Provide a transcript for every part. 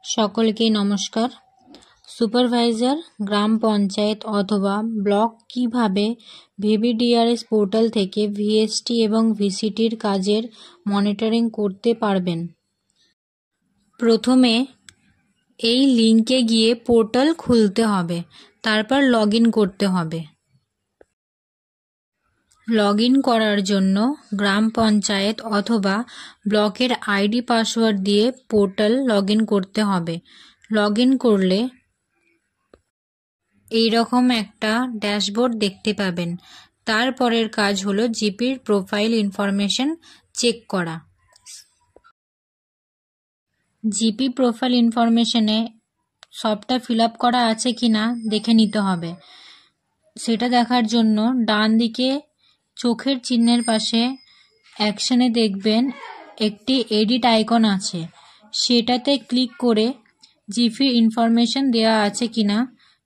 সকলকে নমস্কার। সুপারভাইজার গ্রাম পঞ্চায়েত অথবা ব্লক কিভাবে ভিভিডিআরএস পোর্টাল থেকে ভিএসটি এবং ভিসিটির কাজের মনিটরিং করতে পারবেন। প্রথমে এই লিংকে গিয়ে পোর্টাল খুলতে হবে, তারপর লগইন করতে হবে। লগইন করার জন্য গ্রাম পঞ্চায়েত অথবা ব্লকের আইডি পাসওয়ার্ড দিয়ে পোর্টাল লগইন করতে হবে। লগইন করলে এইরকম একটা ড্যাশবোর্ড দেখতে পাবেন। তারপরের কাজ হলো জিপির প্রোফাইল ইনফরমেশন চেক করা। জিপি প্রোফাইল ইনফরমেশনে সবটা ফিল আপ করা আছে কিনা দেখে নিতে হবে। সেটা দেখার জন্য ডান দিকে চোখের চিহ্নের পাশে অ্যাকশনে দেখবেন একটি এডিট আইকন আছে, সেটাতে ক্লিক করে জিপি ইনফরমেশন দেওয়া আছে কিনা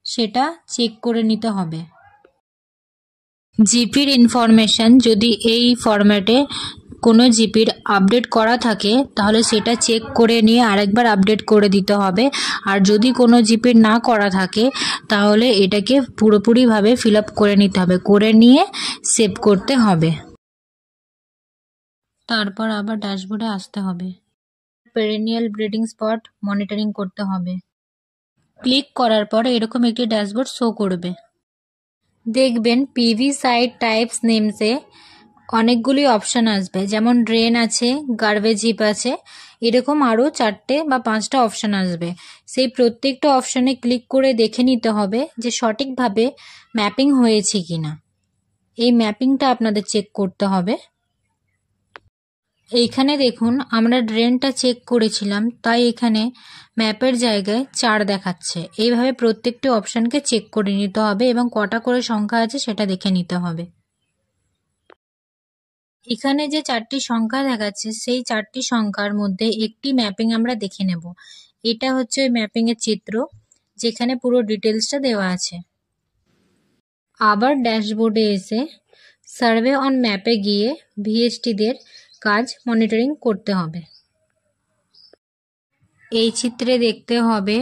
সেটা চেক করে নিতে হবে। জিপির ইনফরমেশন যদি এই ফরম্যাটে কোনো জিপির আপডেট করা থাকে তাহলে সেটা চেক করে নিয়ে আরেকবার আপডেট করে দিতে হবে। আর যদি কোনো জিপির না করা থাকে তাহলে এটাকে পুরোপুরিভাবে ফিল আপ করে নিতে হবে, করে নিয়ে সেভ করতে হবে। তারপর আবার ড্যাশবোর্ডে আসতে হবে। পেরেনিয়াল ব্রিডিং স্পট মনিটরিং করতে হবে। ক্লিক করার পর এরকম একটি ড্যাশবোর্ড শো করবে। দেখবেন পিভি সাইট টাইপস নেমসে অনেকগুলি অপশান আসবে, যেমন ড্রেন আছে, গার্বেজ হিপ আছে, এরকম আরও 4টে বা 5টা অপশান আসবে। সেই প্রত্যেকটা অপশানে ক্লিক করে দেখে নিতে হবে যে সঠিকভাবে ম্যাপিং হয়েছে কিনা। এই ম্যাপিংটা আপনাদের চেক করতে হবে। এইখানে দেখুন আমরা ড্রেনটা চেক করেছিলাম, তাই এখানে ম্যাপের জায়গায় 4 দেখাচ্ছে। এইভাবে প্রত্যেকটি অপশানকে চেক করে নিতে হবে এবং কটা করে সংখ্যা আছে সেটা দেখে নিতে হবে। এখানে যে 4টি সংখ্যা দেখাচ্ছে সেই 4টি সংখ্যার মধ্যে একটি ম্যাপিং আমরা দেখে নেব। এটা হচ্ছে ওই ম্যাপিংয়ের চিত্র, যেখানে পুরো ডিটেলসটা দেওয়া আছে। আবার ড্যাশবোর্ডে এসে সার্ভে অন ম্যাপে গিয়ে ভিএসটিদের কাজ মনিটরিং করতে হবে। এই চিত্রে দেখতে হবে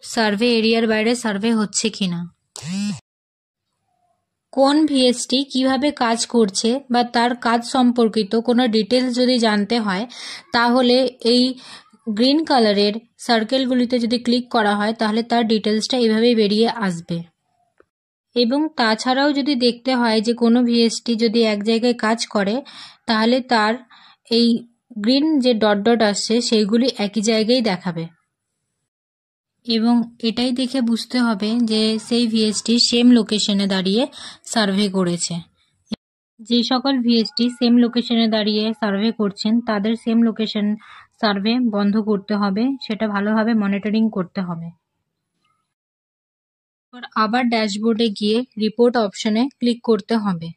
সার্ভে এরিয়ার বাইরে সার্ভে হচ্ছে কিনা, কোন ভিএসটি কিভাবে কাজ করছে বা তার কাজ সম্পর্কিত কোনো ডিটেলস যদি জানতে হয় তাহলে এই গ্রিন কালারের সার্কেলগুলিতে যদি ক্লিক করা হয় তাহলে তার ডিটেলসটা এইভাবেই বেরিয়ে আসবে। এবং তাছাড়াও যদি দেখতে হয় যে কোনো ভিএসটি যদি এক জায়গায় কাজ করে তাহলে তার এই গ্রিন যে ডট ডট আসছে সেইগুলি একই জায়গায় দেখাবে। এবং এটাই দেখে বুঝতে হবে যে সেই ভিএসটি সেম লোকেশনে দাঁড়িয়ে সার্ভে করেছে। যে সকল ভিএসটি সেম লোকেশনে দাঁড়িয়ে সার্ভে করছেন তাদের সেম লোকেশন সার্ভে বন্ধ করতে হবে, সেটা ভালোভাবে মনিটরিং করতে হবে। আবার ড্যাশবোর্ডে গিয়ে রিপোর্ট অপশনে ক্লিক করতে হবে।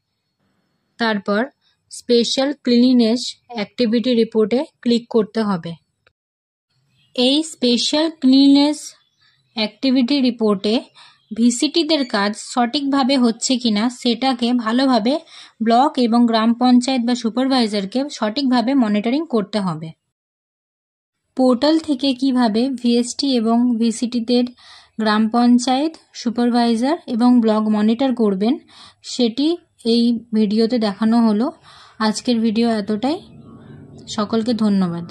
তারপর স্পেশাল ক্লিনিনেস অ্যাক্টিভিটি রিপোর্টে ক্লিক করতে হবে। এই স্পেশাল ক্লিননেস অ্যাক্টিভিটি রিপোর্টে ভিসিটিদের কাজ সঠিকভাবে হচ্ছে কিনা সেটাকে ভালোভাবে ব্লক এবং গ্রাম পঞ্চায়েত বা সুপারভাইজারকে সঠিকভাবে মনিটরিং করতে হবে। পোর্টাল থেকে কিভাবে ভিএসটি এবং ভিসিটিদের গ্রাম পঞ্চায়েত, সুপারভাইজার এবং ব্লক মনিটর করবেন সেটি এই ভিডিওতে দেখানো হলো। আজকের ভিডিও এতটাই। সকলকে ধন্যবাদ।